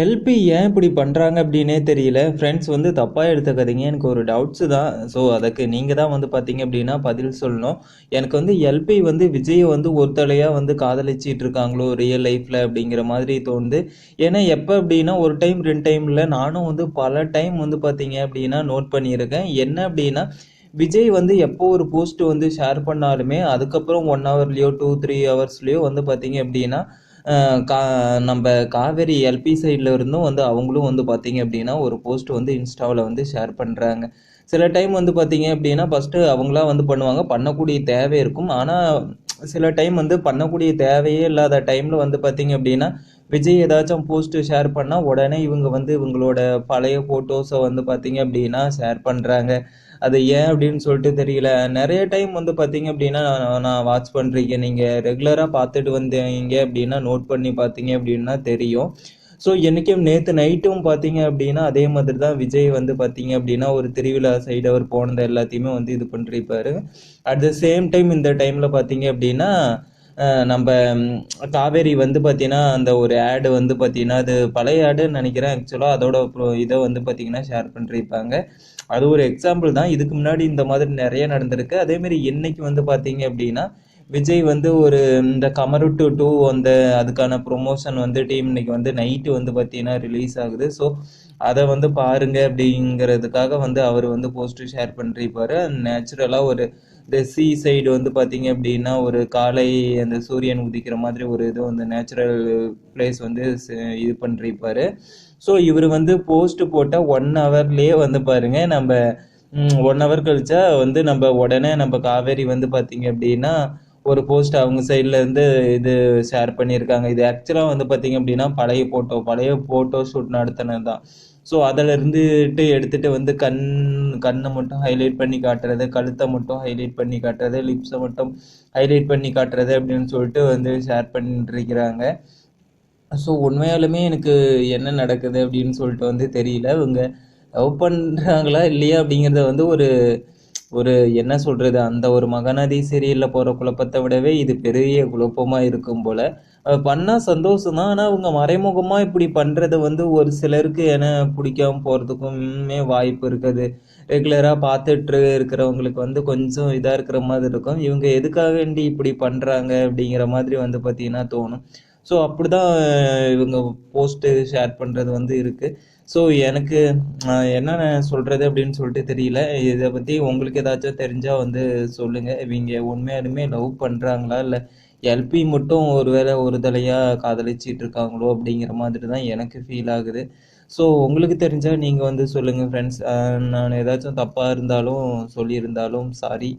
LP ஏன் இப்படி பண்ணுறாங்க அப்படின்னே தெரியல. ஃப்ரெண்ட்ஸ் வந்து தப்பாக எடுத்துக்காதீங்க. எனக்கு ஒரு டவுட்ஸு தான். ஸோ அதுக்கு நீங்கள் தான் வந்து பார்த்தீங்க அப்படின்னா பதில் சொல்லணும். எனக்கு வந்து எல்பி வந்து விஜயை வந்து ஒரு தலையாக வந்து காதலிச்சிட்டு இருக்காங்களோ ரியல் லைஃப்பில் அப்படிங்கிற மாதிரி தோணுது. ஏன்னா எப்போ அப்படின்னா ஒரு டைம் 2 டைம் இல்லை, நானும் வந்து பல டைம் வந்து பார்த்தீங்க அப்படின்னா நோட் பண்ணியிருக்கேன். என்ன அப்படின்னா விஜய் வந்து எப்போ ஒரு போஸ்ட் வந்து ஷேர் பண்ணாலுமே அதுக்கப்புறம் 1 ஹவர்லேயோ 2, 3 ஹவர்ஸ்லேயோ வந்து பார்த்தீங்க அப்படின்னா கா நம்ம காவேரி எல்பி சைடில் இருந்தும் வந்து அவங்களும் வந்து பார்த்தீங்க அப்படின்னா ஒரு போஸ்ட் வந்து இன்ஸ்டாவில் வந்து ஷேர் பண்ணுறாங்க. சில டைம் வந்து பார்த்தீங்க அப்படின்னா ஃபஸ்ட்டு அவங்களா வந்து பண்ணுவாங்க, பண்ணக்கூடிய தேவை இருக்கும். ஆனால் சில டைம் வந்து பண்ணக்கூடிய தேவையே இல்லாத டைமில் வந்து பார்த்தீங்க அப்படின்னா விஜய் ஏதாச்சும் போஸ்ட்டு ஷேர் பண்ணால் உடனே இவங்க வந்து இவங்களோட பழைய ஃபோட்டோஸை வந்து பார்த்தீங்க அப்படின்னா ஷேர் பண்ணுறாங்க. அது ஏன் அப்படின்னு சொல்லிட்டு தெரியல. நிறைய டைம் வந்து பார்த்தீங்க அப்படின்னா நான் வாட்ச் பண்ணுறீங்க, நீங்கள் ரெகுலராக பார்த்துட்டு வந்தீங்க அப்படின்னா நோட் பண்ணி பார்த்தீங்க அப்படின்னா தெரியும். ஸோ என்றைக்கும் நேற்று நைட்டும் பார்த்தீங்க அப்படின்னா அதே மாதிரி தான் விஜய் வந்து பார்த்தீங்க அப்படின்னா ஒரு திருவிழா சைடு அவர் போனது எல்லாத்தையுமே வந்து இது பண்ணிருப்பாரு. அட் த சேம் டைம் இந்த டைமில் பார்த்தீங்க அப்படின்னா நம்ம காவேரி வந்து பார்த்தீங்கன்னா அந்த ஒரு ஆடு வந்து பார்த்தீங்கன்னா அது பழைய ஆடுன்னு நினைக்கிறேன். ஆக்சுவலாக அதோட இதை வந்து பார்த்தீங்கன்னா ஷேர் பண்ணிருப்பாங்க. அது ஒரு எக்ஸாம்பிள் தான். இதுக்கு முன்னாடி இந்த மாதிரி நிறைய நடந்திருக்கு. அதேமாரி இன்னைக்கு வந்து பார்த்தீங்க அப்படின்னா விஜய் வந்து ஒரு இந்த கமருட்டு 2 அந்த அதுக்கான ப்ரொமோஷன் வந்து டீம் இன்னைக்கு வந்து நைட்டு வந்து பார்த்தீங்கன்னா ரிலீஸ் ஆகுது. ஸோ அதை வந்து பாருங்க அப்படிங்கிறதுக்காக வந்து அவர் வந்து போஸ்ட்டு ஷேர் பண்ணிருப்பாரு. நேச்சுரலாக ஒரு இந்த சி சைடு வந்து பார்த்தீங்க அப்படின்னா ஒரு காலை அந்த சூரியன் உதிக்கிற மாதிரி ஒரு இது வந்து நேச்சுரல் பிளேஸ் வந்து இது பண்ணிருப்பாரு. ஸோ இவர் வந்து போஸ்ட் போட்டால் 1 ஹவர்லேயே வந்து பாருங்க நம்ம 1 ஹவர் கழிச்சா வந்து நம்ம உடனே நம்ம காவேரி வந்து பார்த்தீங்க அப்படின்னா ஒரு போஸ்ட் அவங்க சைடில் இருந்து இது ஷேர் பண்ணியிருக்காங்க. இது ஆக்சுவலாக வந்து பார்த்தீங்க அப்படின்னா பழைய ஃபோட்டோ ஷூட் நடத்தினது தான். ஸோ அதில் இருந்துட்டு எடுத்துகிட்டு வந்து கண்ணை மட்டும் ஹைலைட் பண்ணி காட்டுறது, கழுத்தை மட்டும் ஹைலைட் பண்ணி காட்டுறது, லிப்ஸை மட்டும் ஹைலைட் பண்ணி காட்டுறது அப்படின்னு சொல்லிட்டு வந்து ஷேர் பண்ணிட்டு இருக்கிறாங்க. ஸோ உண்மையாலுமே எனக்கு என்ன நடக்குது அப்படின்னு சொல்லிட்டு வந்து தெரியல. இவங்க லவ் பண்ணுறாங்களா இல்லையா அப்படிங்கிறத வந்து ஒரு ஒரு என்ன சொல்கிறது, அந்த ஒரு மகநதி சீரியலில் போகிற குழப்பத்தை விடவே இது பெரிய குழப்பமாக இருக்கும் போல். பண்ணால் சந்தோஷம் தான். ஆனால் அவங்க மறைமுகமாக இப்படி பண்ணுறது வந்து ஒரு சிலருக்கு ஏன்னா பிடிக்காம போகிறதுக்குமே வாய்ப்பு இருக்குது. ரெகுலராக பார்த்துட்டு இருக்கிறவங்களுக்கு வந்து கொஞ்சம் இதாக இருக்கிற மாதிரி இருக்கும். இவங்க எதுக்காக வேண்டி இப்படி பண்ணுறாங்க அப்படிங்கிற மாதிரி வந்து பார்த்திங்கன்னா தோணும். ஸோ அப்படி தான் இவங்க போஸ்ட்டு ஷேர் பண்ணுறது வந்து இருக்குது. ஸோ எனக்கு என்னென்ன சொல்கிறது அப்படின்னு சொல்லிட்டு தெரியல. இதை பற்றி உங்களுக்கு ஏதாச்சும் தெரிஞ்சால் வந்து சொல்லுங்கள். இவங்க உண்மையாலுமே லவ் பண்ணுறாங்களா இல்லை எல்பி மட்டும் ஒரு வேளை ஒரு தலையாக காதலிச்சிட்டு இருக்காங்களோ அப்படிங்கிற மாதிரி தான் எனக்கு ஃபீல் ஆகுது. ஸோ உங்களுக்கு தெரிஞ்சால் நீங்கள் வந்து சொல்லுங்கள் ஃப்ரெண்ட்ஸ். நான் ஏதாச்சும் தப்பாக இருந்தாலும் சொல்லியிருந்தாலும் சாரி.